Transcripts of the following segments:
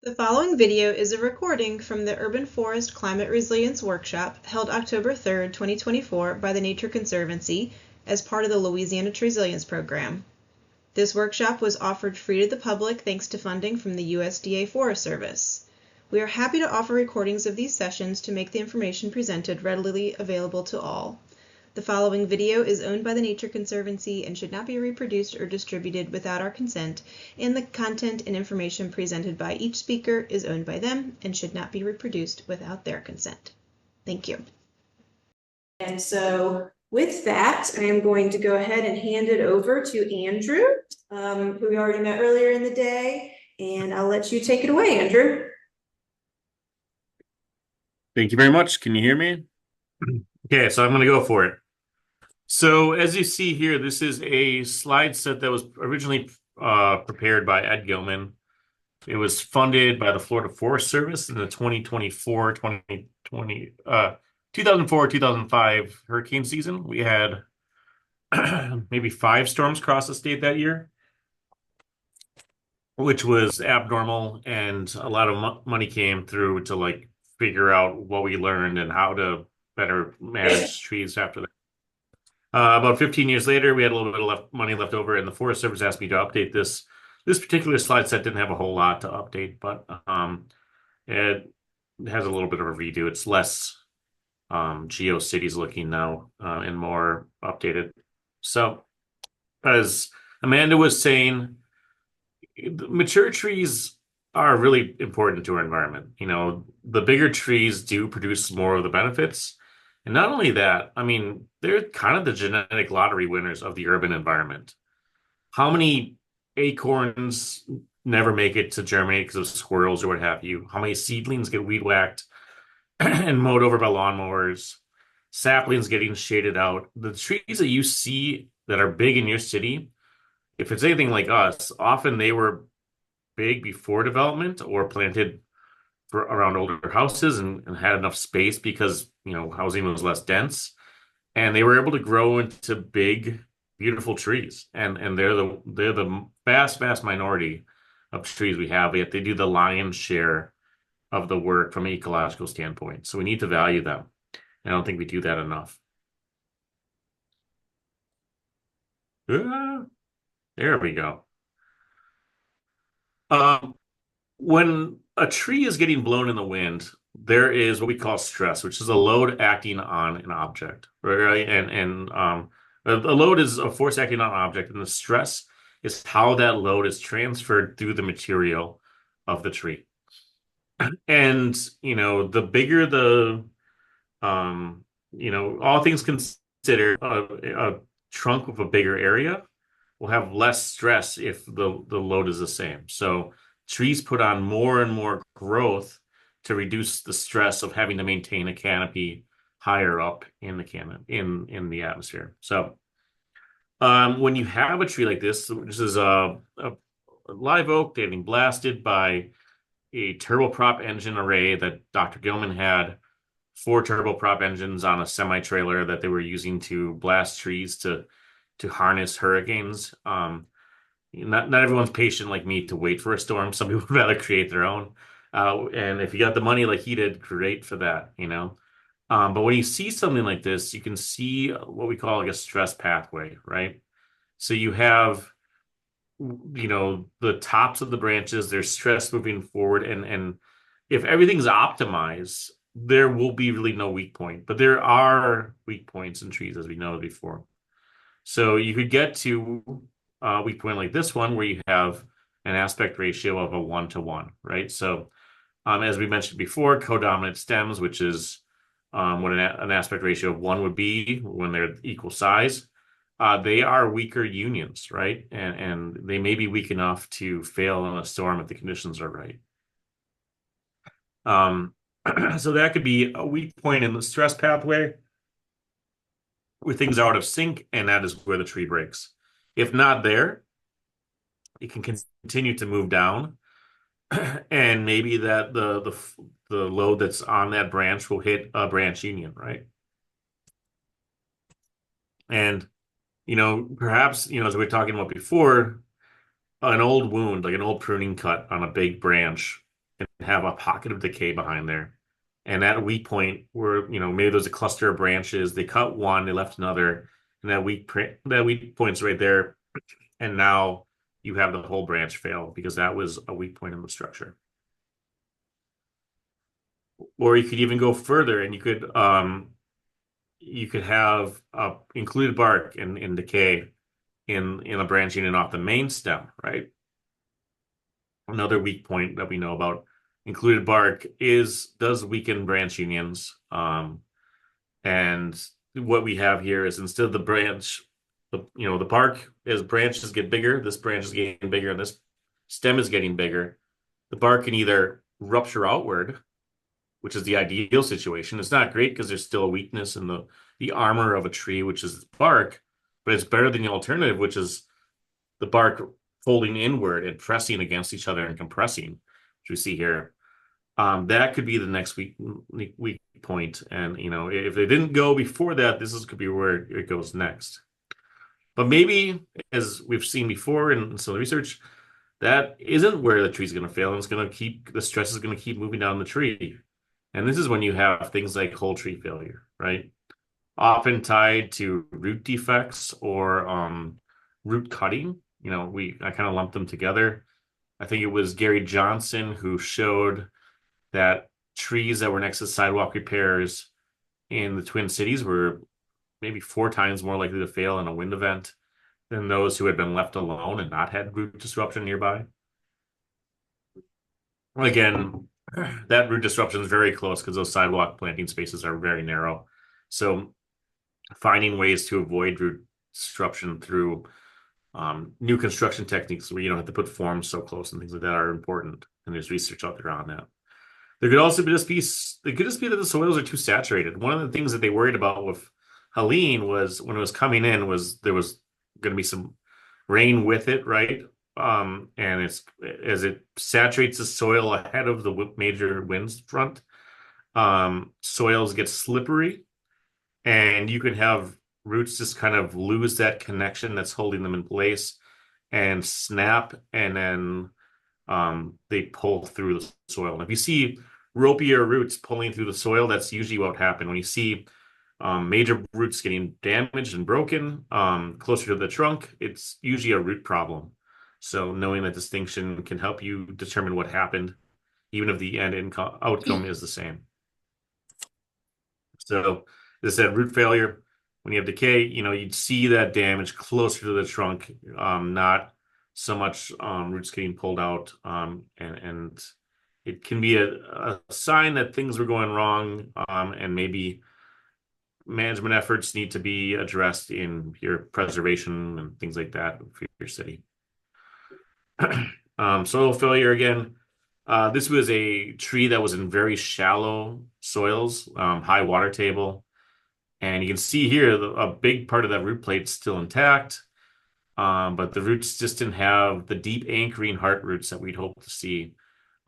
The following video is a recording from the Urban Forest Climate Resilience Workshop held October 3rd, 2024 by the Nature Conservancy as part of the Louisiana Tree Resilience Program. This workshop was offered free to the public thanks to funding from the USDA Forest Service. We are happy to offer recordings of these sessions to make the information presented readily available to all. The following video is owned by the Nature Conservancy and should not be reproduced or distributed without our consent, and the content and information presented by each speaker is owned by them and should not be reproduced without their consent. Thank you. And so with that, I am going to go ahead and hand it over to Andrew, who we already met earlier in the day, and I'll let you take it away, Andrew. Thank you very much. Can you hear me? Okay, so I'm going to go for it. So as you see here, this is a slide set that was originally prepared by Ed Gilman. It was funded by the Florida Forest Service in the 2004-2005 hurricane season. We had maybe 5 storms across the state that year, which was abnormal, and a lot of money came through to figure out what we learned and how to better manage trees after that. About 15 years later, we had a little bit of money left over, and the Forest Service asked me to update this. This particular slide set didn't have a whole lot to update, but it has a little bit of a redo. It's less GeoCities looking now and more updated. So, as Amanda was saying, mature trees are really important to our environment. You know, the bigger trees do produce more of the benefits. And not only that, I mean, they're kind of the genetic lottery winners of the urban environment. How many acorns never make it to germinate because of squirrels or what have you? How many seedlings get weed whacked and mowed over by lawnmowers? Saplings getting shaded out. The trees that you see that are big in your city, if it's anything like us, often they were big before development or planted for around older houses and had enough space because, you know, housing was less dense, and they were able to grow into big, beautiful trees. And they're the vast minority of trees we have, yet they do the lion's share of the work from an ecological standpoint. So we need to value them. And I don't think we do that enough. There we go. When a tree is getting blown in the wind, there is what we call stress, which is a load acting on an object, right? A load is a force acting on an object, and the stress is how that load is transferred through the material of the tree. And you know, the bigger the all things considered, a trunk with a bigger area will have less stress if the load is the same. So trees put on more and more growth to reduce the stress of having to maintain a canopy higher up in the in the atmosphere. So when you have a tree like this is a live oak getting blasted by a turboprop engine array that Dr. Gilman had 4 turboprop engines on a semi-trailer that they were using to blast trees to harness hurricanes. Not everyone's patient like me to wait for a storm. Some people would rather create their own. And if you got the money like he did, great for that, you know. But when you see something like this, you can see what we call like a stress pathway, right? So you have, you know, the tops of the branches, there's stress moving forward, and if everything's optimized, there will be really no weak point. But there are weak points in trees, as we know before. So you could get to a weak point like this one where you have an aspect ratio of a 1-to-1, right? So as we mentioned before, codominant stems, which is what an aspect ratio of 1 would be when they're equal size, they are weaker unions, right? And they may be weak enough to fail in a storm if the conditions are right. So that could be a weak point in the stress pathway where things are out of sync, and that is where the tree breaks. If not there, it can continue to move down, and maybe that the load that's on that branch will hit a branch union, right? And you know, perhaps, you know, as we were talking about before, an old wound, like an old pruning cut on a big branch, and have a pocket of decay behind there. And at a weak point where, maybe there's a cluster of branches, they cut one, they left another, and that weak point's right there. And now you have the whole branch fail because that was a weak point in the structure. Or you could even go further and you could have included bark in decay in a branch unit off the main stem, right? Another weak point that we know about included bark does weaken branch unions. And what we have here is instead of the branch, the bark, as branches get bigger, this branch is getting bigger and this stem is getting bigger. The bark can either rupture outward, which is the ideal situation. It's not great because there's still a weakness in the armor of a tree, which is bark, but it's better than the alternative, which is the bark folding inward and pressing against each other and compressing, which we see here. That could be the next weak point. And if they didn't go before that, could be where it goes next. But maybe, as we've seen before in some research, that isn't where the tree's going to fail, and the stress is going to keep moving down the tree. And this is when you have things like whole tree failure, right? Often tied to root defects or root cutting. I kind of lumped them together. I think it was Gary Johnson who showed that trees that were next to sidewalk repairs in the Twin Cities were maybe 4 times more likely to fail in a wind event than those who had been left alone and not had root disruption nearby. Again, that root disruption is very close because those sidewalk planting spaces are very narrow. So finding ways to avoid root disruption through new construction techniques where you don't have to put forms so close and things like that are important. And there's research out there on that. There could also just be that the soils are too saturated. One of the things that they worried about with Helene was when it was coming in was there was going to be some rain with it, right? And as it saturates the soil ahead of the major winds front, soils get slippery, and you can have roots just kind of lose that connection that's holding them in place and snap, and then they pull through the soil. And if you see ropier roots pulling through the soil, that's usually what happened. When you see major roots getting damaged and broken closer to the trunk, it's usually a root problem. So knowing that distinction can help you determine what happened, even if the end outcome is the same. So as I said, root failure, when you have decay, you'd see that damage closer to the trunk, not so much roots getting pulled out. And it can be a sign that things were going wrong, and maybe management efforts need to be addressed in your preservation and things like that for your city. Soil failure again. This was a tree that was in very shallow soils, high water table. And you can see here a big part of that root plate still intact, but the roots just didn't have the deep anchoring heart roots that we'd hope to see,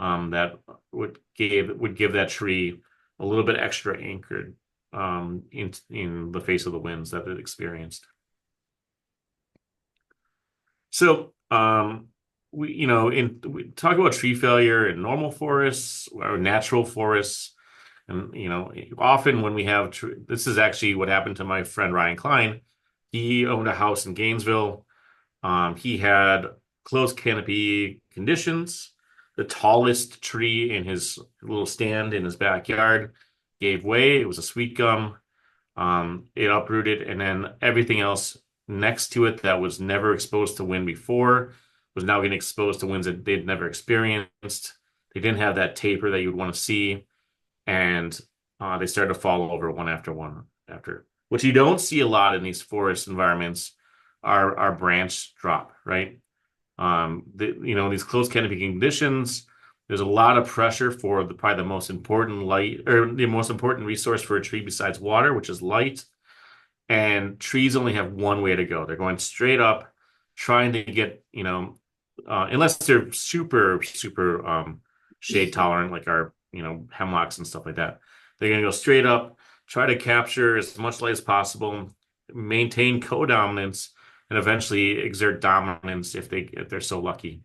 that would give that tree a little bit extra anchored in the face of the winds that it experienced. So we talk about tree failure in normal forests or natural forests. And, often when we have, this is actually what happened to my friend Ryan Klein. He owned a house in Gainesville. He had closed canopy conditions. The tallest tree in his little stand in his backyard gave way. It was a sweet gum. It uprooted, and then everything else next to it that was never exposed to wind before was now getting exposed to winds that they'd never experienced. They didn't have that taper that you'd want to see. And they started to fall over one after one after. What you don't see a lot in these forest environments are branch drop, right? These closed canopy conditions, there's a lot of pressure for probably the most important light, or the most important resource for a tree besides water, which is light. And trees only have one way to go. They're going straight up, trying to get, unless they're super, super shade tolerant, like our hemlocks and stuff like that. They're going to go straight up, try to capture as much light as possible, maintain co-dominance, and eventually exert dominance if they're so lucky,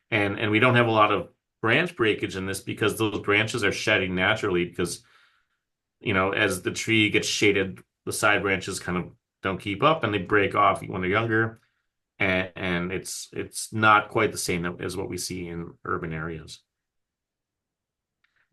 And we don't have a lot of branch breakage in this because those branches are shedding naturally because, as the tree gets shaded, the side branches kind of don't keep up and they break off when they're younger. And it's not quite the same as what we see in urban areas.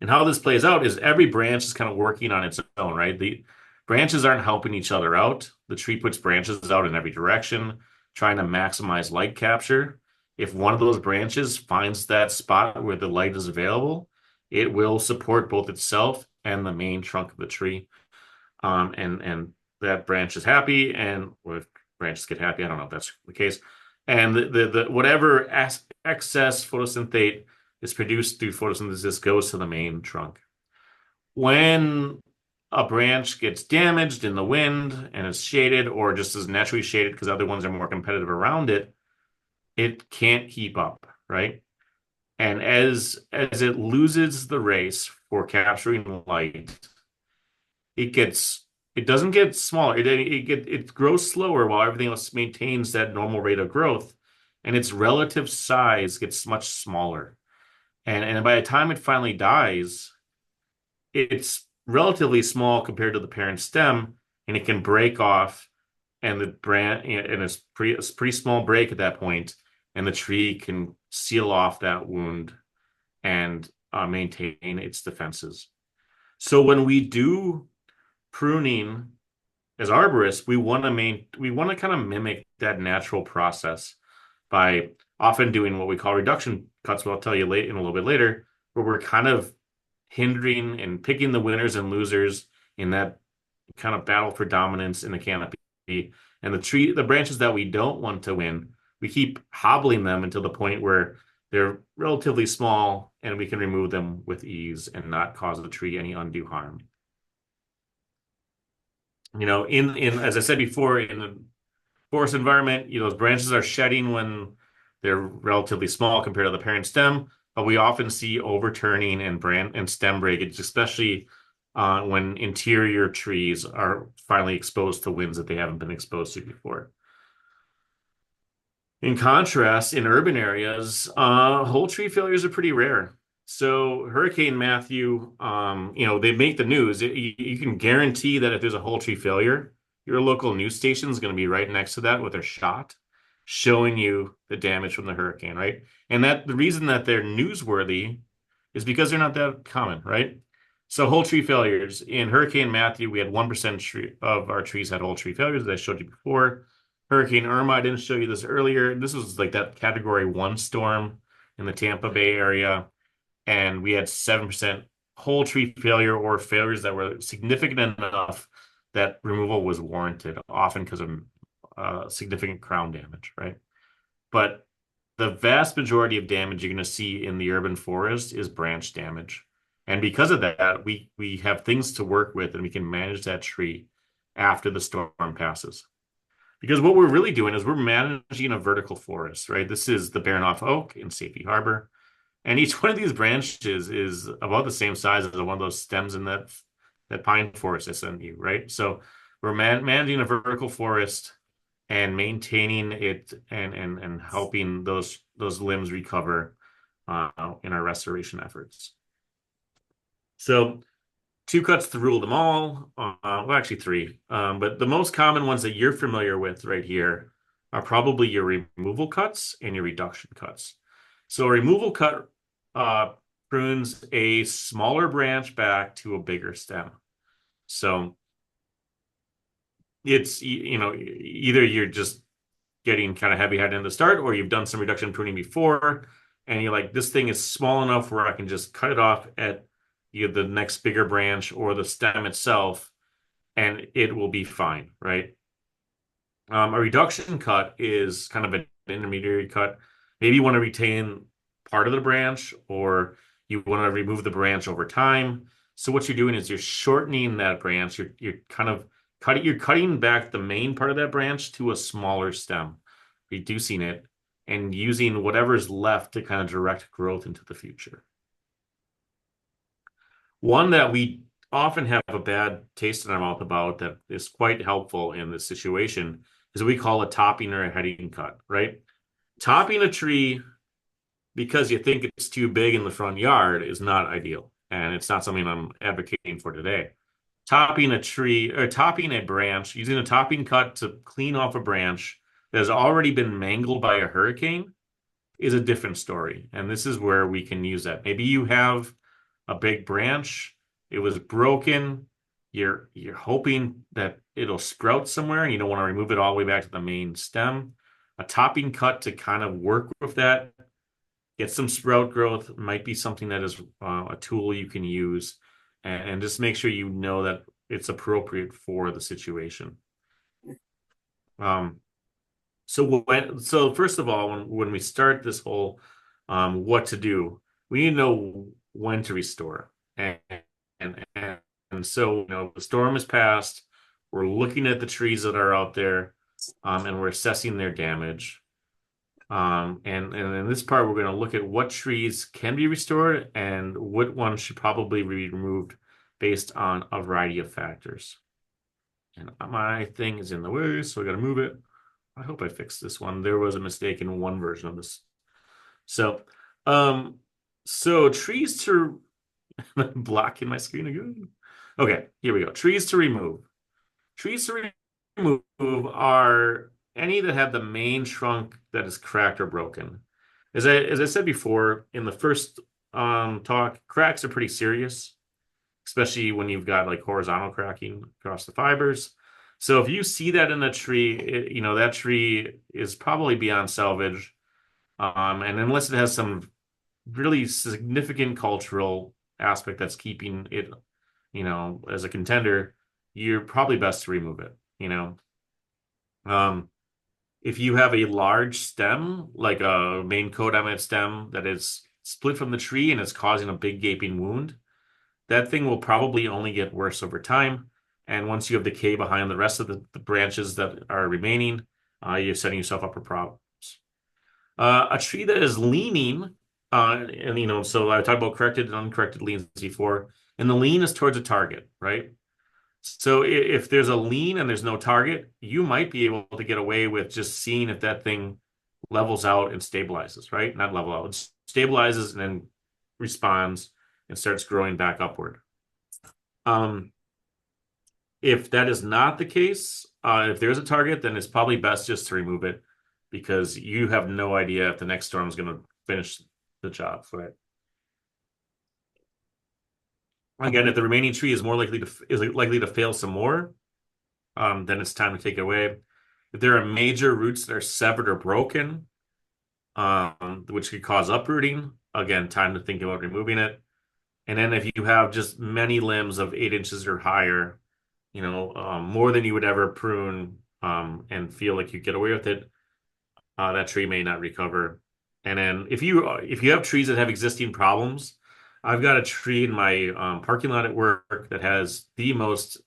And how this plays out is every branch is kind of working on its own, right? The branches aren't helping each other out. The tree puts branches out in every direction, trying to maximize light capture. If one of those branches finds that spot where the light is available, it will support both itself and the main trunk of the tree. And that branch is happy, and or if branches get happy, I don't know if that's the case. And the whatever excess photosynthate is produced through photosynthesis goes to the main trunk. When a branch gets damaged in the wind and it's shaded, or just is naturally shaded because other ones are more competitive around it, it can't keep up, right? And as it loses the race for capturing light, it doesn't get smaller. It grows slower while everything else maintains that normal rate of growth, and its relative size gets much smaller. And by the time it finally dies, it's relatively small compared to the parent stem, and it can break off, and the branch and it's pretty small break at that point, and the tree can seal off that wound and maintain its defenses. So when we do pruning as arborists, we want to kind of mimic that natural process by often doing what we call reduction cuts, what I'll tell you in a little bit later, where we're kind of hindering and picking the winners and losers in that kind of battle for dominance in the canopy. And the branches that we don't want to win, we keep hobbling them until the point where they're relatively small and we can remove them with ease and not cause the tree any undue harm. In as I said before, in the forest environment, those branches are shedding when they're relatively small compared to the parent stem, but we often see overturning and stem breakage, especially when interior trees are finally exposed to winds that they haven't been exposed to before. In contrast, in urban areas, whole tree failures are pretty rare. So Hurricane Matthew, they make the news. You can guarantee that if there's a whole tree failure, your local news station is going to be right next to that with their shot showing you the damage from the hurricane, right? And that the reason that they're newsworthy is because they're not that common, right? So whole tree failures. In Hurricane Matthew, we had 1% of our trees had whole tree failures, as I showed you before. Hurricane Irma, I didn't show you this earlier. This was like that Category 1 storm in the Tampa Bay area. And we had 7% whole tree failure or failures that were significant enough that removal was warranted, often because of significant crown damage, right? But the vast majority of damage you're going to see in the urban forest is branch damage. And because of that, we have things to work with and we can manage that tree after the storm passes. Because what we're really doing is we're managing a vertical forest, right? This is the Baranoff Oak in Safety Harbor. And each one of these branches is about the same size as one of those stems in that pine forest SMU, right? So we're managing a vertical forest and maintaining it and helping those limbs recover in our restoration efforts. So 2 cuts to rule them all. Well, actually 3. But the most common ones that you're familiar with right here are probably your removal cuts and your reduction cuts. So a removal cut prunes a smaller branch back to a bigger stem. So it's, either you're just getting kind of heavy-handed in the start, or you've done some reduction pruning before, and you're like, this thing is small enough where I can just cut it off at the next bigger branch or the stem itself, and it will be fine, right? A reduction cut is kind of an intermediary cut. Maybe you want to retain part of the branch, or you want to remove the branch over time. So what you're doing is you're shortening that branch. You're kind of cutting back the main part of that branch to a smaller stem, reducing it, and using whatever's left to kind of direct growth into the future. One that we often have a bad taste in our mouth about that is quite helpful in this situation is what we call a topping or a heading cut, right? Topping a tree because you think it's too big in the front yard is not ideal. And it's not something I'm advocating for today. Topping a tree or topping a branch, using a topping cut to clean off a branch that has already been mangled by a hurricane is a different story. And this is where we can use that. Maybe you have a big branch, it was broken, you're hoping that it'll sprout somewhere and you don't want to remove it all the way back to the main stem. A topping cut to kind of work with that, get some sprout growth might be something that is a tool you can use, and just make sure you know that it's appropriate for the situation. Um, so first of all, when we start this whole what to do, we need to know when to restore. And so, the storm has passed. We're looking at the trees that are out there, and we're assessing their damage. And in this part, we're going to look at what trees can be restored and what ones should probably be removed based on a variety of factors. And my thing is in the way, so I got to move it. I hope I fixed this one. There was a mistake in one version of this. So, trees to blocking my screen again. Okay, here we go. Trees to remove. Trees to remove are any that have the main trunk that is cracked or broken. As I said before in the first talk, cracks are pretty serious, especially when you've got like horizontal cracking across the fibers. So if you see that in a tree, that tree is probably beyond salvage. And unless it has some really significant cultural aspect that's keeping it, as a contender, you're probably best to remove it. If you have a large stem, like a main coat stem that is split from the tree and it's causing a big gaping wound, that thing will probably only get worse over time. And once you have decay behind the rest of the branches that are remaining, you're setting yourself up for problems. A tree that is leaning, and so I talked about corrected and uncorrected leans before, and the lean is towards a target, right? So if there's a lean and there's no target, you might be able to get away with just seeing if that thing levels out and stabilizes, right? Not level out, it stabilizes and then responds and starts growing back upward. If that is not the case, if there's a target, then it's probably best just to remove it because you have no idea if the next storm is going to finish the job for it. Again, if the remaining tree is likely to fail some more, then it's time to take it away. If there are major roots that are severed or broken, which could cause uprooting, again, time to think about removing it. And then if you have just many limbs of 8 inches or higher, more than you would ever prune, and feel like you get away with it, that tree may not recover. And then if you have trees that have existing problems, I've got a tree in my parking lot at work that has the most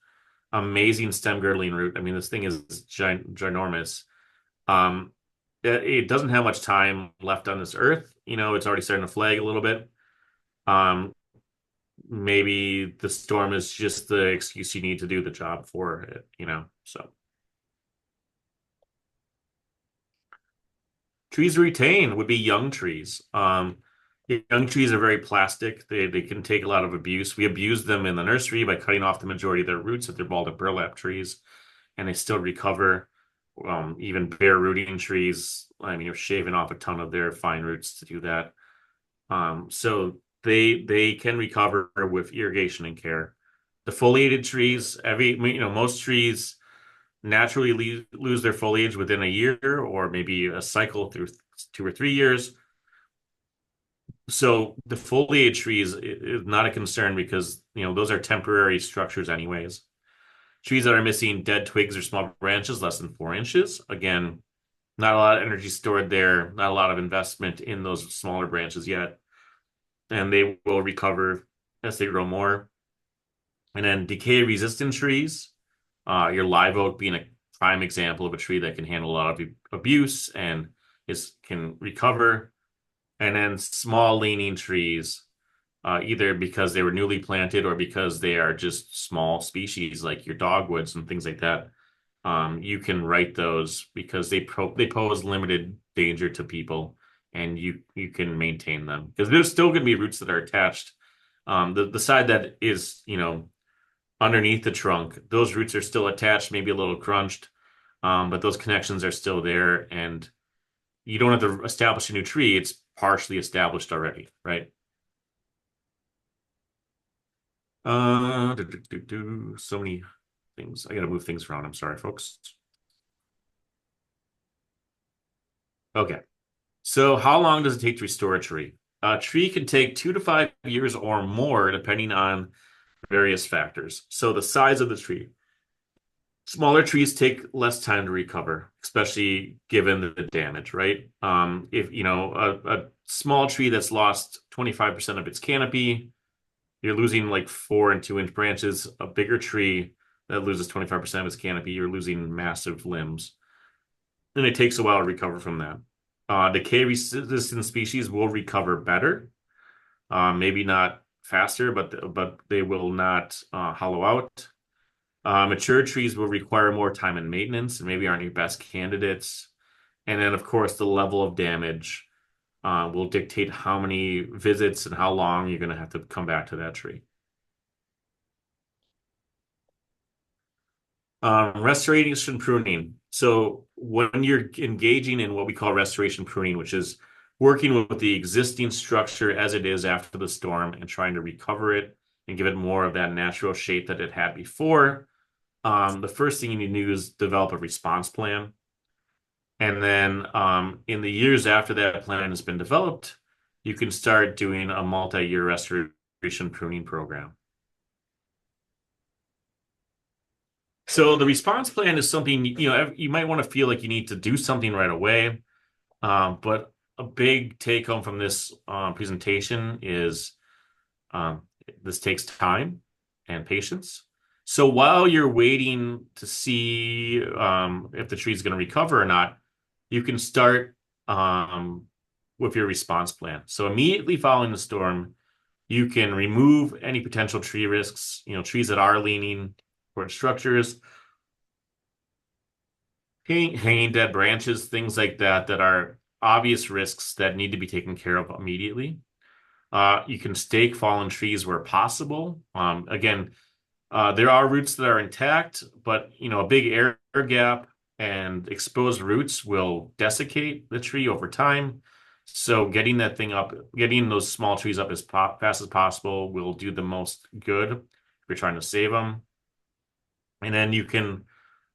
amazing stem girdling root. I mean, this thing is ginormous. It doesn't have much time left on this earth. It's already starting to flag a little bit. Maybe the storm is just the excuse you need to do the job for it, so. Trees to retain would be young trees. Young trees are very plastic. They can take a lot of abuse. We abuse them in the nursery by cutting off the majority of their roots if they're bald and burlap trees, and they still recover. Even bare rooting trees, I mean, you're shaving off a ton of their fine roots to do that. So they can recover with irrigation and care. The foliated trees, most trees naturally lose their foliage within a year or maybe a cycle through 2 or 3 years. So the foliage trees is not a concern because, those are temporary structures anyways. Trees that are missing dead twigs or small branches less than 4 inches, again, not a lot of energy stored there, not a lot of investment in those smaller branches yet, and they will recover as they grow more. And then decay-resistant trees, your live oak being a prime example of a tree that can handle a lot of abuse and can recover. And then small leaning trees, either because they were newly planted or because they are just small species like your dogwoods and things like that. You can write those because they pose limited danger to people and you can maintain them because there's still going to be roots that are attached. The side that is, underneath the trunk, those roots are still attached, maybe a little crunched, but those connections are still there, and you don't have to establish a new tree. It's partially established already, right? So many things. I got to move things around. I'm sorry, folks. Okay. So how long does it take to restore a tree? A tree can take 2 to 5 years or more, depending on various factors. So the size of the tree. Smaller trees take less time to recover, especially given the damage, right? If a small tree that's lost 25% of its canopy, you're losing like 4 and 2 inch branches. A bigger tree that loses 25% of its canopy, you're losing massive limbs. And it takes a while to recover from that. Decay-resistant species will recover better, maybe not faster, but they will not hollow out. Mature trees will require more time and maintenance and maybe aren't your best candidates. And then, of course, the level of damage will dictate how many visits and how long you're going to have to come back to that tree. Restoration pruning. So when you're engaging in what we call restoration pruning, which is working with the existing structure as it is after the storm and trying to recover it and give it more of that natural shape that it had before, the first thing you need to do is develop a response plan. And then in the years after that plan has been developed, you can start doing a multi-year restoration pruning program. So the response plan is something, you might want to feel like you need to do something right away. But a big take home from this presentation is um, this takes time and patience. So while you're waiting to see if the tree is going to recover or not, you can start with your response plan. So immediately following the storm, you can remove any potential tree risks, trees that are leaning toward structures, hanging dead branches, things like that are obvious risks that need to be taken care of immediately. You can stake fallen trees where possible. Again, there are roots that are intact, but a big air gap and exposed roots will desiccate the tree over time. So getting that thing up, getting those small trees up as fast as possible will do the most good if you're trying to save them. And then you can,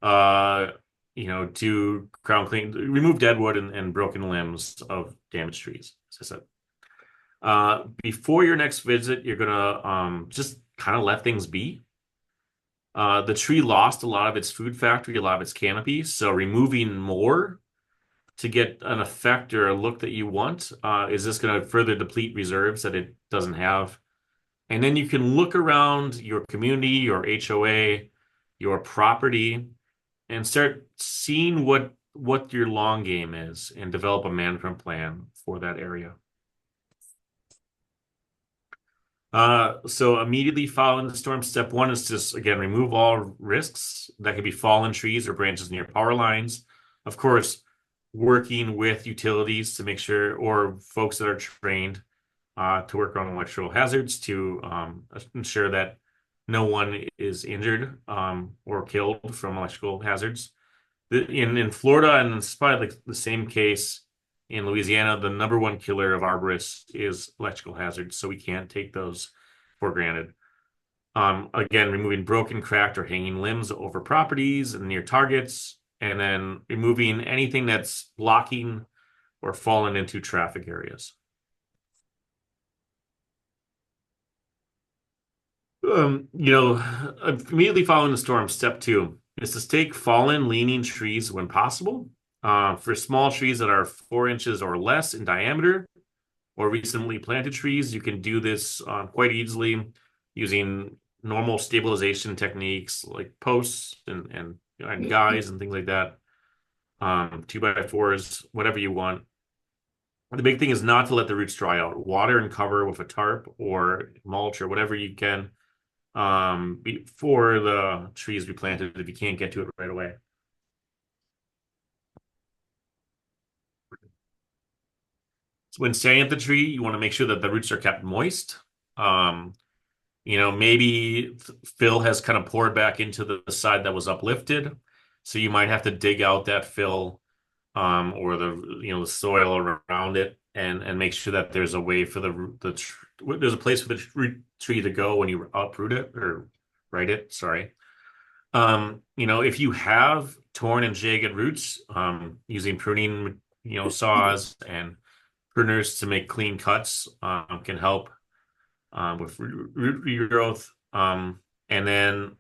do crown clean, remove dead wood and broken limbs of damaged trees, as I said. Before your next visit, you're gonna just kind of let things be. The tree lost a lot of its food factory, a lot of its canopy, so removing more to get an effect or a look that you want is this going to further deplete reserves that it doesn't have. And then you can look around your community, your HOA, your property, and start seeing what your long game is and develop a management plan for that area. So immediately following the storm, step one is just, again, remove all risks. That could be fallen trees or branches near power lines. Of course, working with utilities to make sure, or folks that are trained to work on electrical hazards to ensure that no one is injured or killed from electrical hazards. In Florida, and it's probably like the same case in Louisiana, the number one killer of arborists is electrical hazards, so we can't take those for granted. Again, removing broken, cracked, or hanging limbs over properties and near targets, and then removing anything that's blocking or fallen into traffic areas. Immediately following the storm, step two is to stake fallen, leaning trees when possible. For small trees that are 4 inches or less in diameter, or recently planted trees, you can do this quite easily using normal stabilization techniques like posts and guys and things like that. 2x4s, whatever you want. The big thing is not to let the roots dry out. Water and cover with a tarp or mulch or whatever you can before the trees be planted if you can't get to it right away. when standing at the tree, you want to make sure that the roots are kept moist. Um, maybe fill has kind of poured back into the side that was uplifted. So you might have to dig out that fill, or the soil around it, and make sure that there's a way for there's a place for the tree to go when you uproot it or right it. Sorry. If you have torn and jagged roots, using pruning, saws and pruners to make clean cuts, can help with root regrowth. And then,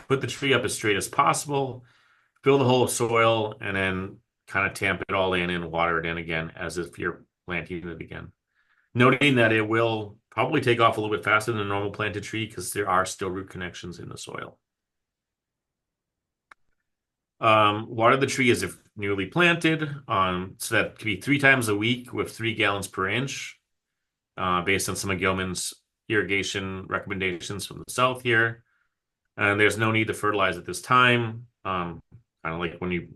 put the tree up as straight as possible, fill the hole with soil, and then kind of tamp it all in and water it in again as if you're planting it again. Noting that it will probably take off a little bit faster than a normal planted tree because there are still root connections in the soil. Water the tree as if newly planted, so that could be 3 times a week with 3 gallons per inch, based on some of Gilman's irrigation recommendations from the south here. And there's no need to fertilize at this time. Kind of like when you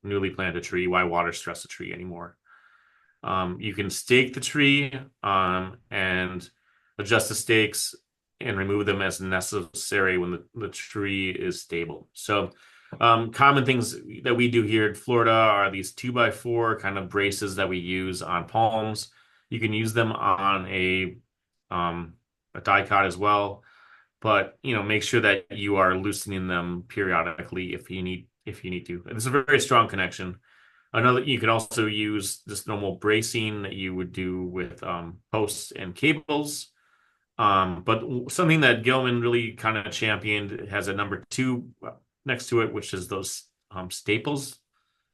newly plant a tree, why water stress a tree anymore? You can stake the tree, and adjust the stakes and remove them as necessary when the tree is stable. So, common things that we do here in Florida are these 2x4 kind of braces that we use on palms. You can use them on a dicot as well, but make sure that you are loosening them periodically if you need to. It's a very strong connection. Another, you can also use just normal bracing that you would do with posts and cables. But something that Gilman really kind of championed has a number 2 next to it, which is those staples.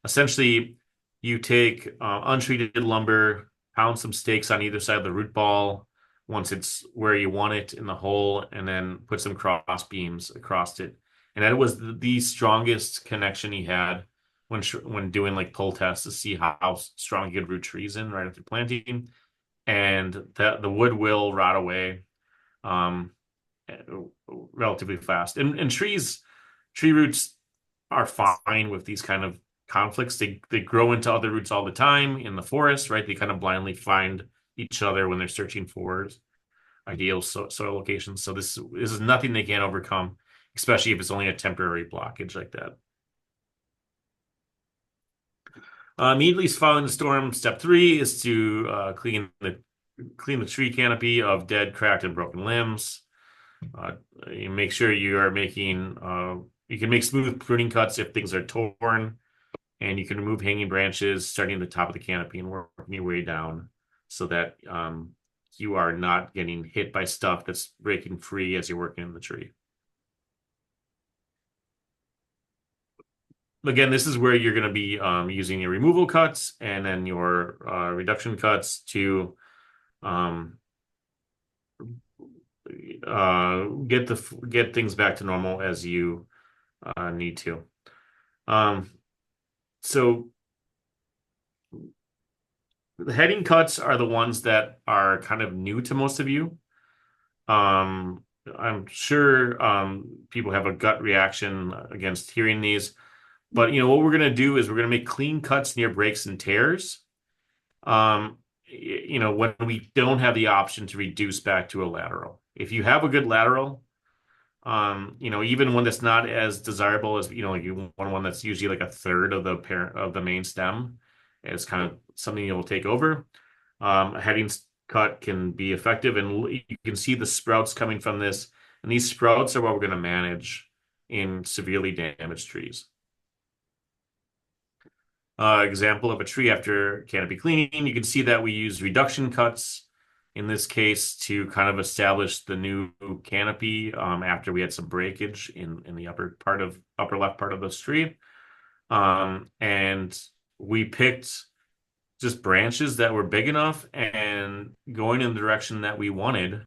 Essentially, you take untreated lumber, pound some stakes on either side of the root ball once it's where you want it in the hole, and then put some cross beams across it. And that was the strongest connection he had when doing like pull tests to see how strong he could root trees in right after planting. And the wood will rot away um, relatively fast. And tree roots are fine with these kind of conflicts. They grow into other roots all the time in the forest, right? They kind of blindly find each other when they're searching for ideal soil locations. So this is nothing they can't overcome, especially if it's only a temporary blockage like that. Immediately following the storm, step 3 is to clean the tree canopy of dead, cracked, and broken limbs. You make sure you are making you can make smooth pruning cuts if things are torn, and you can remove hanging branches starting at the top of the canopy and working your way down so that you are not getting hit by stuff that's breaking free as you're working in the tree. Again, this is where you're going to be using your removal cuts and then your reduction cuts to get things back to normal as you need to. So the heading cuts are the ones that are kind of new to most of you. I'm sure people have a gut reaction against hearing these, but what we're going to do is we're going to make clean cuts near breaks and tears. When we don't have the option to reduce back to a lateral. If you have a good lateral, even one that's not as desirable as, like you want one that's usually like a third of the main stem, is kind of something you'll take over. A heading cut can be effective, and you can see the sprouts coming from this. And these sprouts are what we're going to manage in severely damaged trees. Example of a tree after canopy cleaning, you can see that we use reduction cuts in this case to kind of establish the new canopy after we had some breakage in the upper left part of this tree. And we picked just branches that were big enough and going in the direction that we wanted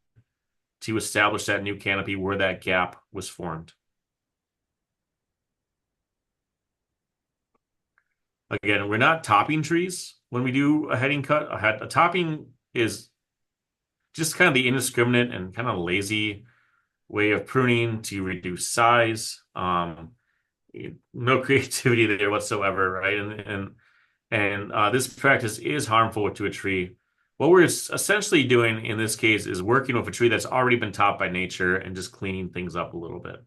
to establish that new canopy where that gap was formed. Again, we're not topping trees when we do a heading cut. A topping is just kind of the indiscriminate and kind of lazy way of pruning to reduce size. No creativity there whatsoever, right? And this practice is harmful to a tree. What we're essentially doing in this case is working with a tree that's already been topped by nature and just cleaning things up a little bit.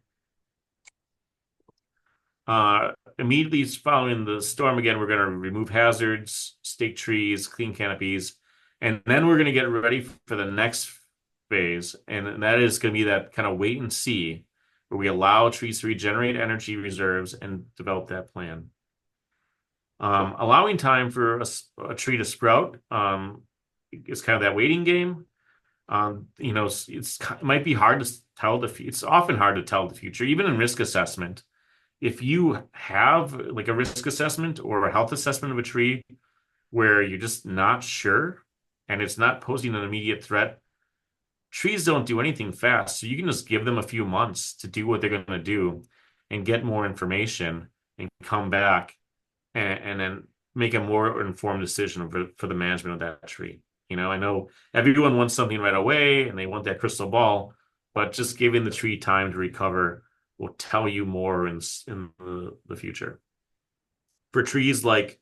Immediately following the storm, again, we're going to remove hazards, stake trees, clean canopies, and then we're going to get ready for the next phase. And that is going to be that kind of wait and see, where we allow trees to regenerate energy reserves and develop that plan. Allowing time for a tree to sprout is kind of that waiting game. It might be hard to tell it's often hard to tell the future, even in risk assessment. If you have like a risk assessment or a health assessment of a tree where you're just not sure and it's not posing an immediate threat, trees don't do anything fast. So you can just give them a few months to do what they're going to do and get more information and come back and then make a more informed decision for the management of that tree. I know everyone wants something right away and they want that crystal ball, but just giving the tree time to recover will tell you more in the future. For trees like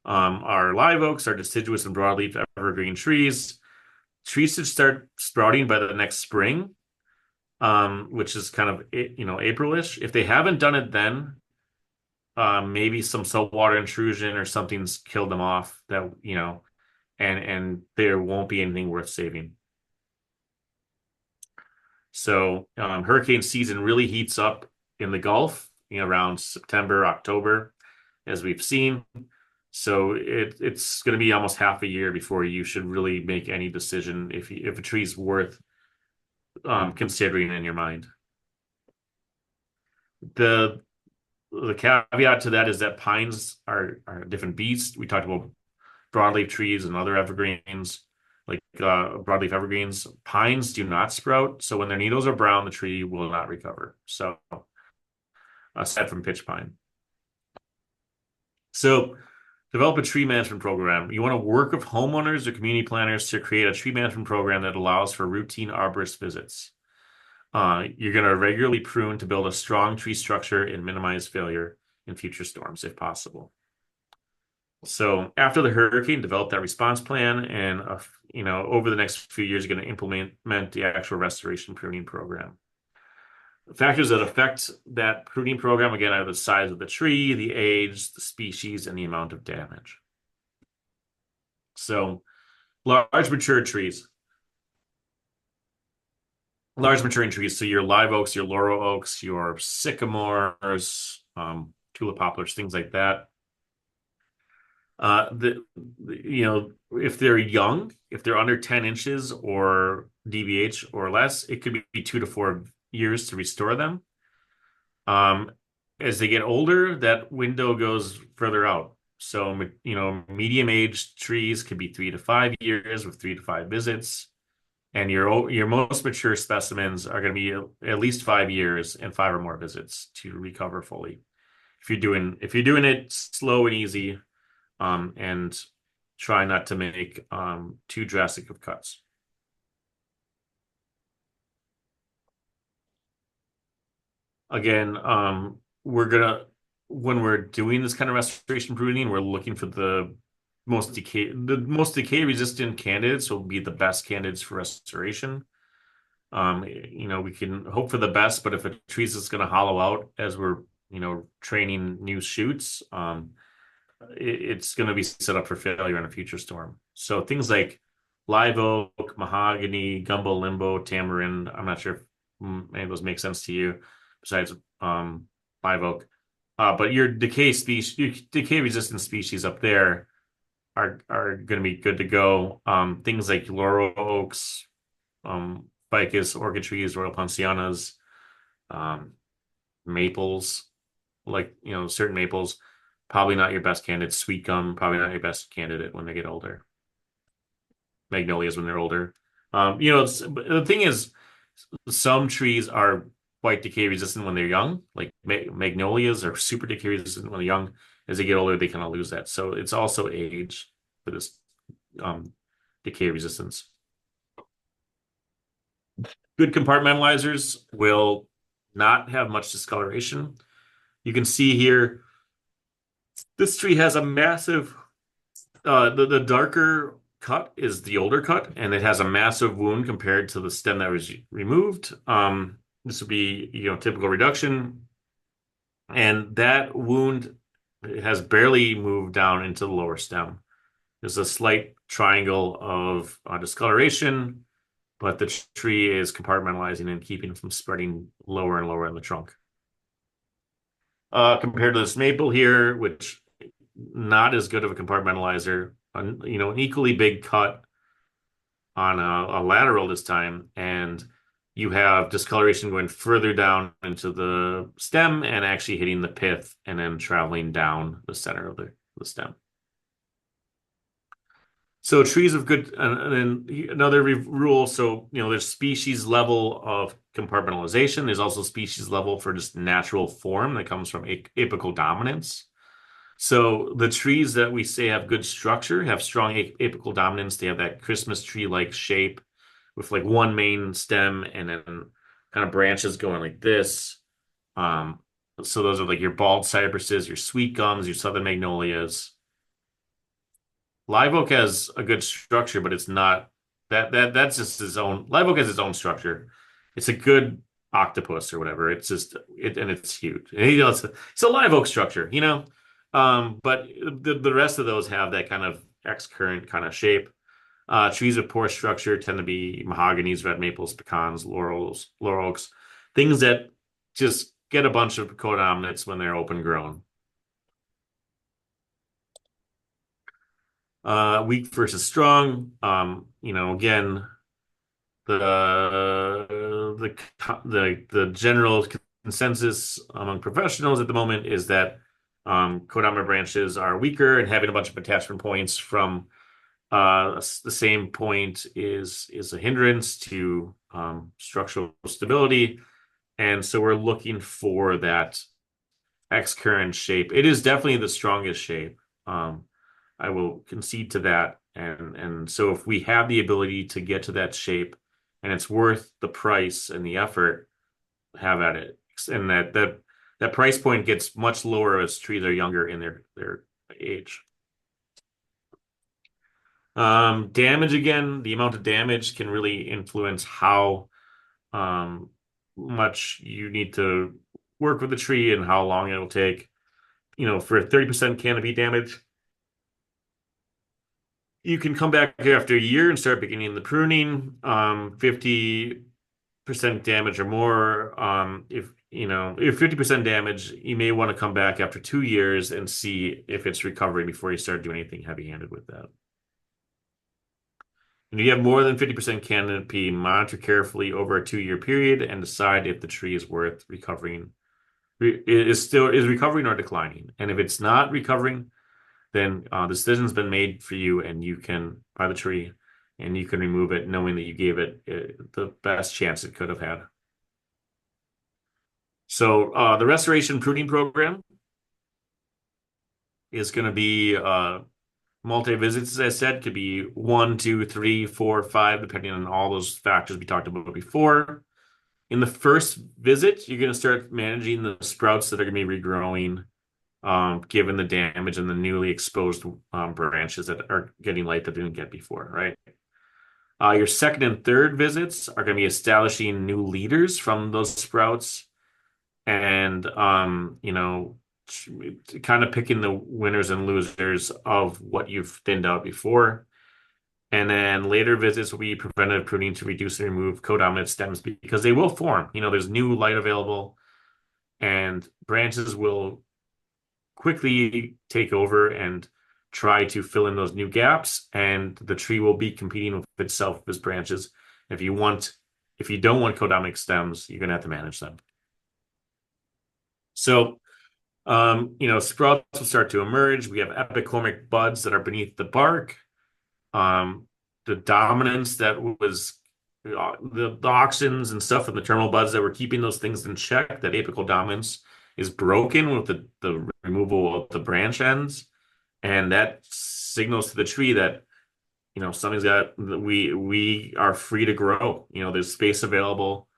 our live oaks, our deciduous and broadleaf evergreen trees should start sprouting by the next spring, which is kind of Aprilish. If they haven't done it then, maybe some saltwater intrusion or something's killed them off and there won't be anything worth saving. So hurricane season really heats up in the Gulf, around September, October, as we've seen. So it's going to be almost half a year before you should really make any decision if a tree's worth considering in your mind. The caveat to that is that pines are a different beast. We talked about broadleaf trees and other evergreens, like broadleaf evergreens. Pines do not sprout, so when their needles are brown, the tree will not recover. So, aside from pitch pine. So, develop a tree management program. You want to work with homeowners or community planners to create a tree management program that allows for routine arborist visits. You're going to regularly prune to build a strong tree structure and minimize failure in future storms if possible. So after the hurricane, develop that response plan, and over the next few years, you're going to implement the actual restoration pruning program. The factors that affect that pruning program, again, are the size of the tree, the age, the species, and the amount of damage. So large mature trees. Large maturing trees, so your live oaks, your laurel oaks, your sycamores, tulip poplars, things like that. If they're young, if they're under 10 inches or DBH or less, it could be 2 to 4 years to restore them. As they get older, that window goes further out. So, medium-aged trees could be 3 to 5 years with 3 to 5 visits. And your most mature specimens are going to be at least 5 years and 5 or more visits to recover fully. If you're doing it slow and easy, and try not to make too drastic of cuts. Again, when we're doing this kind of restoration pruning, we're looking for the most decay resistant candidates will be the best candidates for restoration. We can hope for the best, but if a tree is just going to hollow out as we're training new shoots, it's going to be set up for failure in a future storm. So things like live oak, mahogany, gumbo limbo, tamarind. I'm not sure if any of those make sense to you besides live oak. But your decay resistant species up there are going to be good to go. Things like laurel oaks, ficus, orchid trees, royal poincianas, maples, like certain maples, probably not your best candidate. Sweet gum, probably not your best candidate when they get older. Magnolias when they're older. The thing is, some trees are quite decay resistant when they're young. Like magnolias are super decay resistant when they're young. As they get older, they kind of lose that. So it's also age for this decay resistance. Good compartmentalizers will not have much discoloration. You can see here, this tree has a massive, the darker cut is the older cut, and it has a massive wound compared to the stem that was removed. This would be, typical reduction, and that wound has barely moved down into the lower stem. There's a slight triangle of discoloration, but the tree is compartmentalizing and keeping from spreading lower and lower in the trunk. Compared to this maple here, which not as good of a compartmentalizer, an equally big cut on a lateral this time, and you have discoloration going further down into the stem and actually hitting the pith and then traveling down the center of the stem. So trees of good, and then another rule. So, there's species level of compartmentalization. There's also species level for just natural form that comes from apical dominance. So the trees that we say have good structure have strong apical dominance. They have that Christmas tree-like shape with like one main stem and then kind of branches going like this. So those are like your bald cypresses, your sweet gums, your southern magnolias. Live oak has a good structure, but it's not that's just its own. Live oak has its own structure. It's a good octopus or whatever. It's just and it's huge. And it's a live oak structure, but the rest of those have that kind of X-current kind of shape. Trees with poor structure tend to be mahoganies, red maples, pecans, laurel oaks, things that just get a bunch of codominants when they're open grown. Weak versus strong. Again, the general consensus among professionals at the moment is that codominant branches are weaker, and having a bunch of attachment points from the same point is a hindrance to structural stability, and so we're looking for that X-current shape. It is definitely the strongest shape. I will concede to that. And so if we have the ability to get to that shape and it's worth the price and the effort, have at it. And that price point gets much lower as trees are younger in their age. Damage again, the amount of damage can really influence how much you need to work with the tree and how long it'll take. For 30% canopy damage, you can come back after a year and start beginning the pruning. 50% damage or more. If 50% damage, you may want to come back after 2 years and see if it's recovering before you start doing anything heavy-handed with that. And if you have more than 50% canopy, monitor carefully over a 2-year period and decide if the tree is worth recovering, is recovering or declining. And if it's not recovering, then the decision's been made for you, and you can buy the tree and you can remove it knowing that you gave it the best chance it could have had. So the restoration pruning program is going to be multi-visits, as I said, could be 1, 2, 3, 4, 5, depending on all those factors we talked about before. In the first visit, you're going to start managing the sprouts that are going to be regrowing, given the damage and the newly exposed branches that are getting light that didn't get before, right? Your second and third visits are going to be establishing new leaders from those sprouts and, kind of picking the winners and losers of what you've thinned out before. And then later visits will be preventative pruning to reduce and remove codominant stems because they will form. There's new light available and branches will quickly take over and try to fill in those new gaps, and the tree will be competing with itself as branches. If you don't want codominant stems, you're going to have to manage them. So, sprouts will start to emerge. We have epicormic buds that are beneath the bark. The dominance that was the auxins and stuff in the terminal buds that were keeping those things in check, that apical dominance is broken with the removal of the branch ends. And that signals to the tree that, we are free to grow. There's space available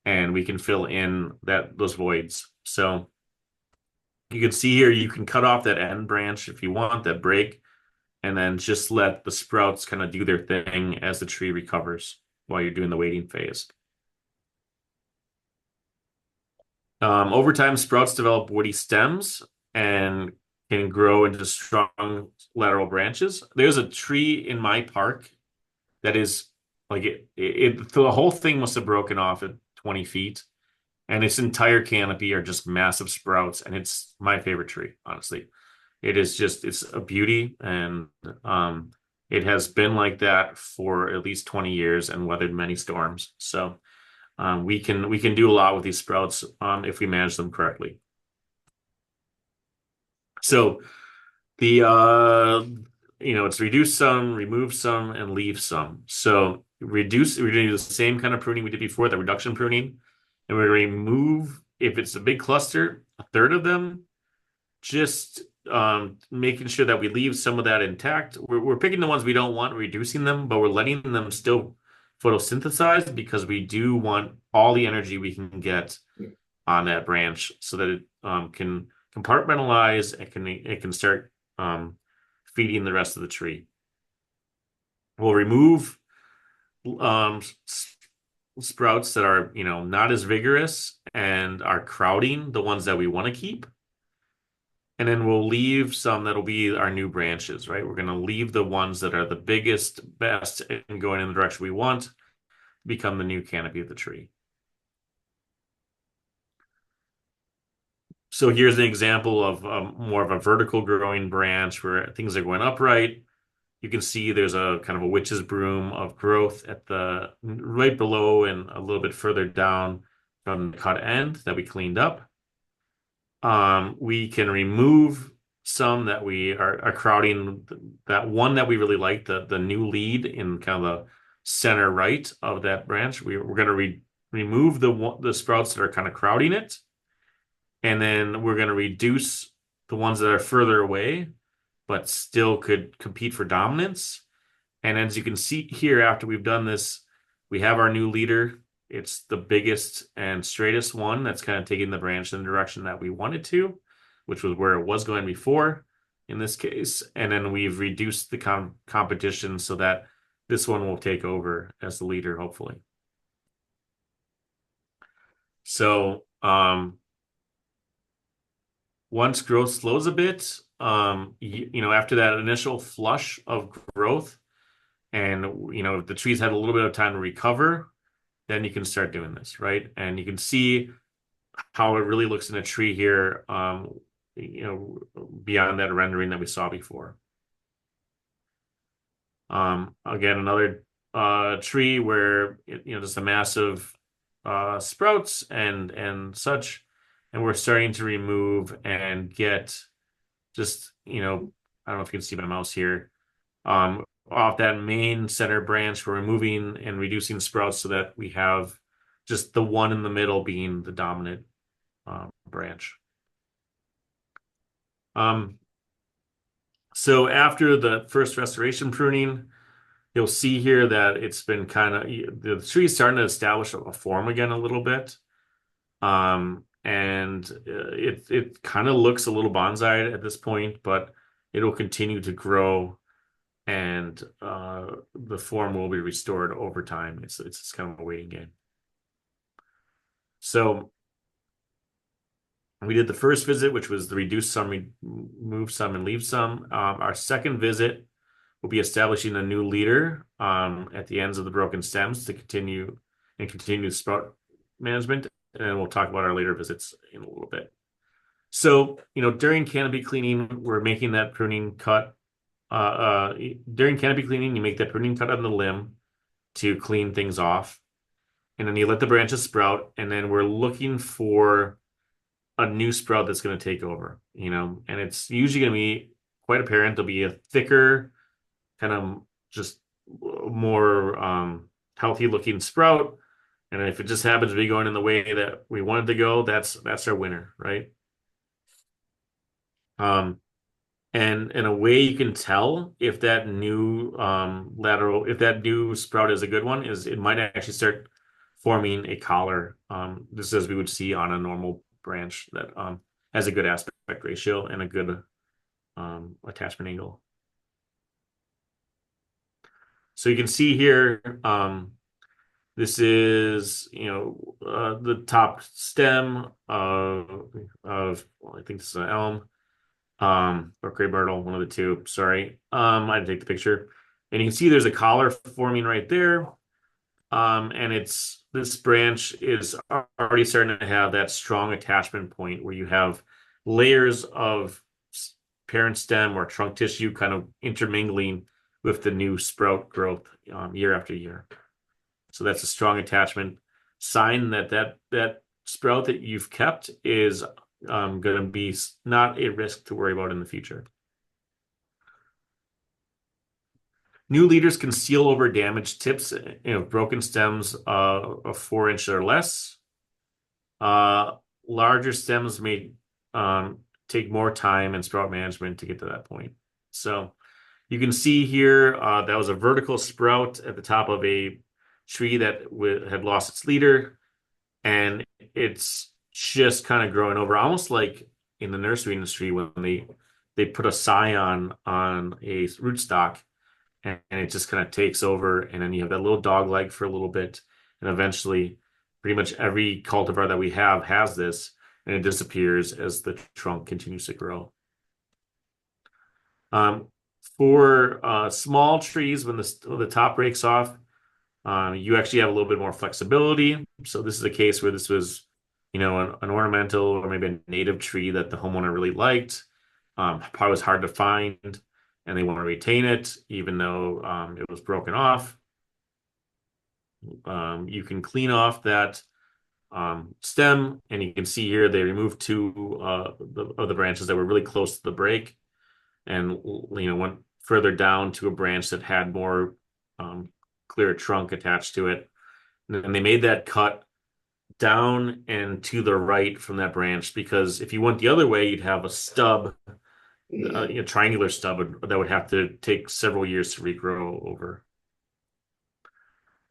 and we can fill in those voids. So you can see here, you can cut off that end branch if you want, that break, and then just let the sprouts kind of do their thing as the tree recovers while you're doing the waiting phase. Over time, sprouts develop woody stems and can grow into strong lateral branches. There's a tree in my park that is like the whole thing must have broken off at 20 feet, and its entire canopy are just massive sprouts, and it's my favorite tree, honestly. It is just, it's a beauty, and it has been like that for at least 20 years and weathered many storms. So we can do a lot with these sprouts if we manage them correctly. So the it's reduce some, remove some, and leave some. So we're going to do the same kind of pruning we did before, the reduction pruning, and we're going to remove, if it's a big cluster, a third of them, just making sure that we leave some of that intact. We're picking the ones we don't want, reducing them, but we're letting them still photosynthesize because we do want all the energy we can get on that branch so that it can compartmentalize and it can start feeding the rest of the tree. We'll remove sprouts that are, not as vigorous and are crowding the ones that we want to keep. And then we'll leave some that'll be our new branches, right? We're going to leave the ones that are the biggest, best, and going in the direction we want, become the new canopy of the tree. So here's an example of more of a vertical growing branch where things are going upright. You can see there's a kind of a witch's broom of growth at the right below and a little bit further down from the cut end that we cleaned up. We can remove some that we are crowding. That one that we really like, the new lead in kind of the center right of that branch. We're going to remove the sprouts that are kind of crowding it. And then we're going to reduce the ones that are further away, but still could compete for dominance. And as you can see here, after we've done this, we have our new leader. It's the biggest and straightest one that's kind of taking the branch in the direction that we wanted to, which was where it was going before in this case. And then we've reduced the competition so that this one will take over as the leader, hopefully. So, once growth slows a bit, after that initial flush of growth, and if the trees had a little bit of time to recover, then you can start doing this, right? And you can see how it really looks in a tree here, beyond that rendering that we saw before. Again, another tree where just a massive sprouts and such. And we're starting to remove and get just, I don't know if you can see my mouse here, off that main center branch. We're removing and reducing sprouts so that we have just the one in the middle being the dominant branch. So after the first restoration pruning, you'll see here that it's been the tree's starting to establish a form again a little bit. And it kind of looks a little bonsai at this point, but it'll continue to grow, and the form will be restored over time. It's kind of a waiting game. So we did the first visit, which was the reduce some, remove some, and leave some. Our second visit will be establishing a new leader at the ends of the broken stems to continue sprout management. And then we'll talk about our later visits in a little bit. So, during canopy cleaning, we're making that pruning cut. During canopy cleaning, you make that pruning cut on the limb to clean things off. And then you let the branches sprout. And then we're looking for a new sprout that's going to take over, and it's usually going to be quite apparent. There'll be a thicker, kind of just more healthy looking sprout. And if it just happens to be going in the way that we wanted to go, that's our winner, right? And in a way you can tell if that new if that new sprout is a good one, is it might actually start forming a collar, just as we would see on a normal branch that has a good aspect ratio and a good attachment angle. So you can see here, this is, the top stem well, I think this is an elm, or gray myrtle, one of the two. Sorry. I didn't take the picture. And you can see there's a collar forming right there. And this branch is already starting to have that strong attachment point where you have layers of parent stem or trunk tissue kind of intermingling with the new sprout growth year after year. So that's a strong attachment sign that sprout that you've kept is going to be not a risk to worry about in the future. New leaders can seal over damaged tips, broken stems of 4 inches or less. Larger stems may take more time and sprout management to get to that point. So you can see here that was a vertical sprout at the top of a tree that had lost its leader, and it's just kind of growing over, almost like in the nursery industry when they put a scion on a rootstock, and it just kind of takes over, and then you have that little dog leg for a little bit, and eventually pretty much every cultivar that we have has this, and it disappears as the trunk continues to grow. For small trees, when the top breaks off, you actually have a little bit more flexibility. So this is a case where this was, an ornamental or maybe a native tree that the homeowner really liked. Probably was hard to find, and they want to retain it, even though it was broken off. You can clean off that stem, and you can see here they removed two of the branches that were really close to the break, and went further down to a branch that had more clear trunk attached to it. And they made that cut down and to the right from that branch, because if you went the other way, you'd have a stub, a triangular stub that would have to take several years to regrow over.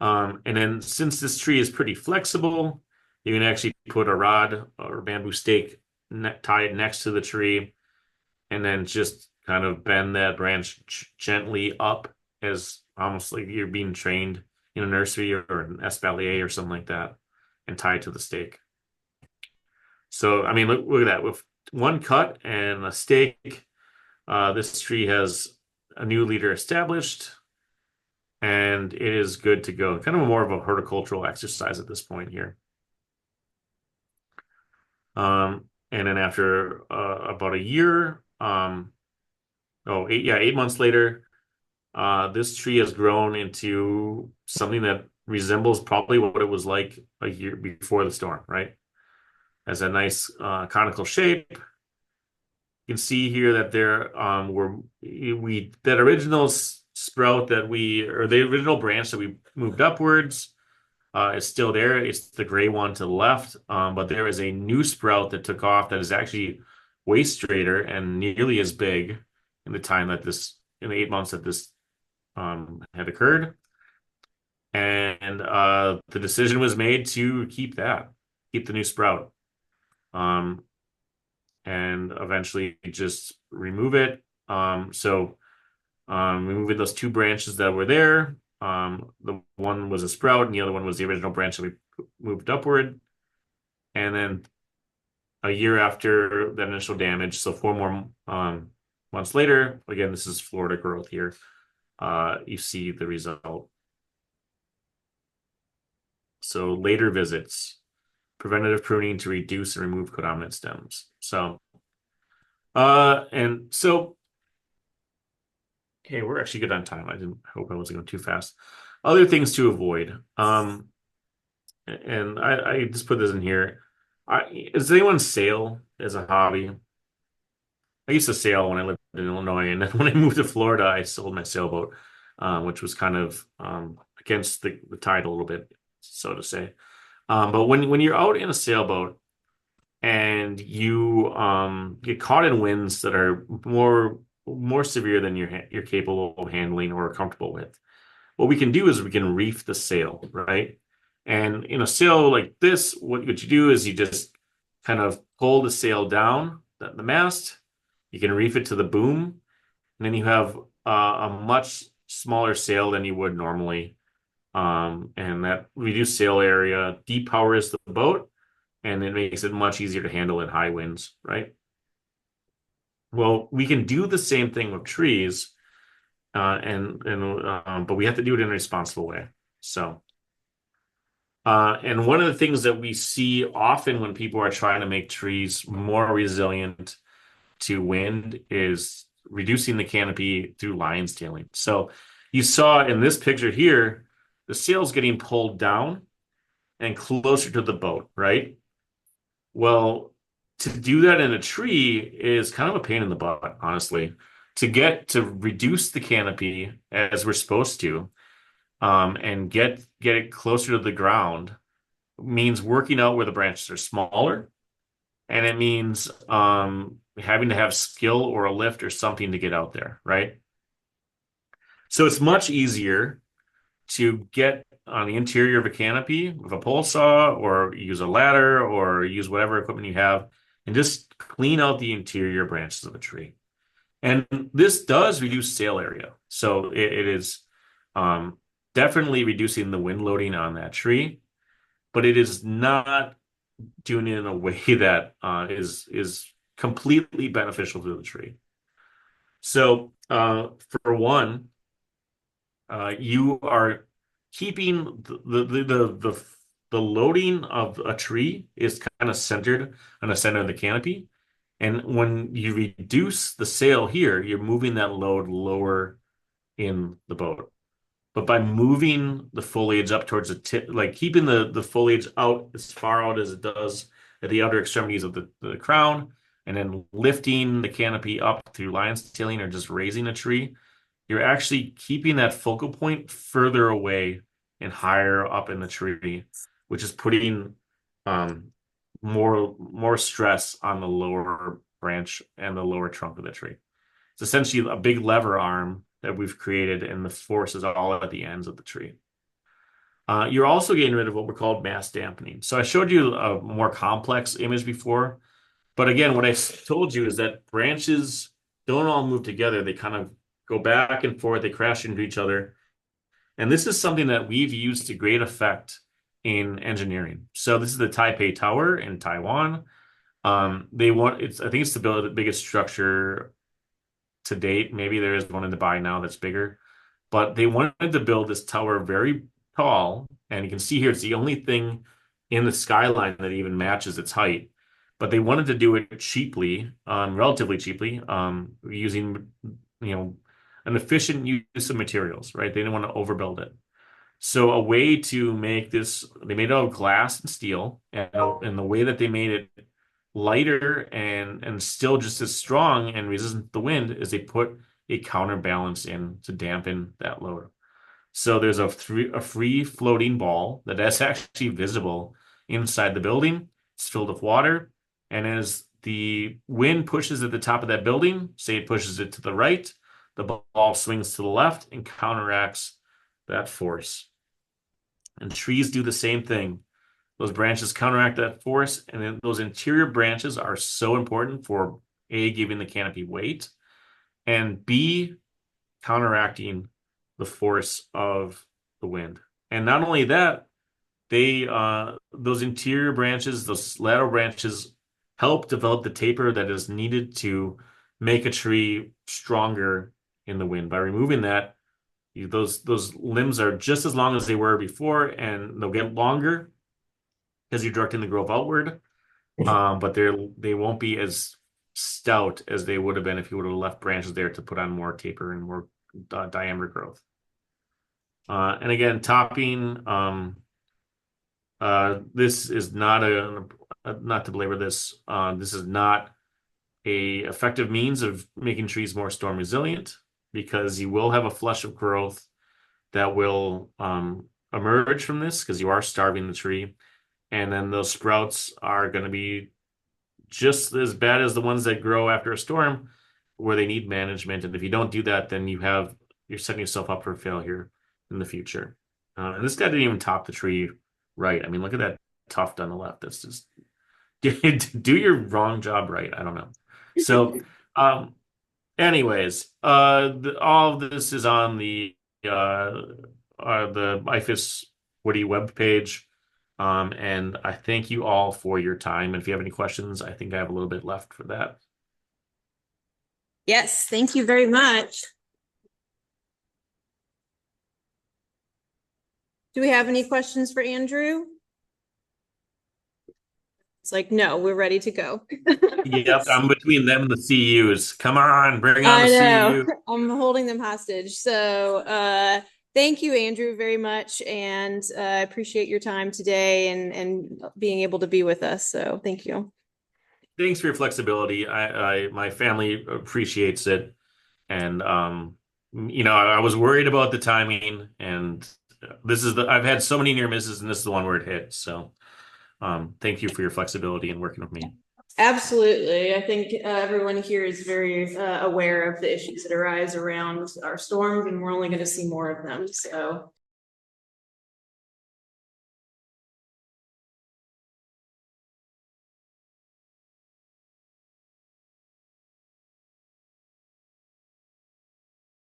And then since this tree is pretty flexible, you can actually put a rod or bamboo stake, tie it next to the tree, and then just kind of bend that branch gently up, as almost like you're being trained in a nursery or an espalier or something like that, and tie it to the stake. So, I mean, look at that. With one cut and a stake, this tree has a new leader established, and it is good to go. Kind of more of a horticultural exercise at this point here. And then after about a year, 8 months later, this tree has grown into something that resembles probably what it was like a year before the storm, right? Has a nice conical shape. You can see here that there that original sprout or the original branch that we moved upwards is still there. It's the gray one to the left, but there is a new sprout that took off that is actually way straighter and nearly as big in the 8 months that this had occurred. And the decision was made to keep the new sprout, and eventually just remove it. Removing those two branches that were there. The one was a sprout, and the other one was the original branch that we moved upward. And then a year after that initial damage, so 4 more months later, again, this is Florida growth here. You see the result. So later visits, preventative pruning to reduce and remove codominant stems. So, okay, we're actually good on time. I didn't hope I wasn't going too fast. Other things to avoid. And I just put this in here. Does anyone sail as a hobby? I used to sail when I lived in Illinois, and then when I moved to Florida, I sold my sailboat, which was kind of against the tide a little bit, so to say. But when you're out in a sailboat and you get caught in winds that are more severe than you're capable of handling or comfortable with, what we can do is we can reef the sail, right? And in a sail like this, what you do is you just kind of pull the sail down, the mast. You can reef it to the boom, and then you have a much smaller sail than you would normally. And that reduced sail area depowers the boat, and it makes it much easier to handle in high winds, right? Well, we can do the same thing with trees, but we have to do it in a responsible way. So, and one of the things that we see often when people are trying to make trees more resilient to wind is reducing the canopy through lion's tailing. So you saw in this picture here, the sail's getting pulled down and closer to the boat, right? Well, to do that in a tree is kind of a pain in the butt, honestly. To get to reduce the canopy as we're supposed to, and get it closer to the ground means working out where the branches are smaller, and it means having to have skill or a lift or something to get out there, right? So it's much easier to get on the interior of a canopy with a pole saw or use a ladder or use whatever equipment you have and just clean out the interior branches of a tree. And this does reduce sail area. So it is um, definitely reducing the wind loading on that tree, but it is not doing it in a way that is completely beneficial to the tree. So for one, you are keeping the loading of a tree is kind of centered on the center of the canopy. And when you reduce the sail here, you're moving that load lower in the boat. But by moving the foliage up towards the tip, like keeping the foliage out as far out as it does at the outer extremities of the crown, and then lifting the canopy up through lion's tailing or just raising a tree, you're actually keeping that focal point further away and higher up in the tree, which is putting um, more stress on the lower branch and the lower trunk of the tree. It's essentially a big lever arm that we've created, and the force is all at the ends of the tree. You're also getting rid of what we're called mass dampening. So I showed you a more complex image before, but again, what I told you is that branches don't all move together. They kind of go back and forth, they crash into each other. And this is something that we've used to great effect in engineering. So this is the Taipei Tower in Taiwan. I think it's the biggest structure to date. Maybe there is one in Dubai now that's bigger, but they wanted to build this tower very tall, and you can see here it's the only thing in the skyline that even matches its height. But they wanted to do it cheaply, relatively cheaply, using an efficient use of materials, right? They didn't want to overbuild it. So a way to make this, they made it out of glass and steel, and the way that they made it lighter and still just as strong and resistant to the wind is they put a counterbalance in to dampen that load. So there's a free floating ball that's actually visible inside the building. It's filled with water, and as the wind pushes at the top of that building, say it pushes it to the right, the ball swings to the left and counteracts that force. And trees do the same thing. Those branches counteract that force, and then those interior branches are so important for A, giving the canopy weight, and B, counteracting the force of the wind. And not only that, those interior branches, those lateral branches, help develop the taper that is needed to make a tree stronger in the wind. By removing that, those limbs are just as long as they were before, and they'll get longer because you're directing the growth outward. But they won't be as stout as they would have been if you would have left branches there to put on more taper and more diameter growth. And again, topping. This is not not to belabor this. This is not a effective means of making trees more storm resilient, because you will have a flush of growth that will emerge from this because you are starving the tree. And then those sprouts are going to be just as bad as the ones that grow after a storm, where they need management. And if you don't do that, then you're setting yourself up for failure in the future. And this guy didn't even top the tree right. I mean, look at that tuft on the left. That's just do your wrong job right. I don't know. So, anyways, all of this is on the the IFAS Woody webpage. And I thank you all for your time. And if you have any questions, I think I have a little bit left for that. Yes, thank you very much. Do we have any questions for Andrew? It's like, no, we're ready to go. Yep, I'm between them and the CUs. Come on, bring on I the know. CU. I'm holding them hostage. So thank you, Andrew, very much. And I appreciate your time today and being able to be with us. So thank you. Thanks for your flexibility. My family appreciates it. And I was worried about the timing, and I've had so many near misses, and this is the one where it hit. So thank you for your flexibility in working with me. Absolutely. I think everyone here is very aware of the issues that arise around our storms, and we're only going to see more of them. So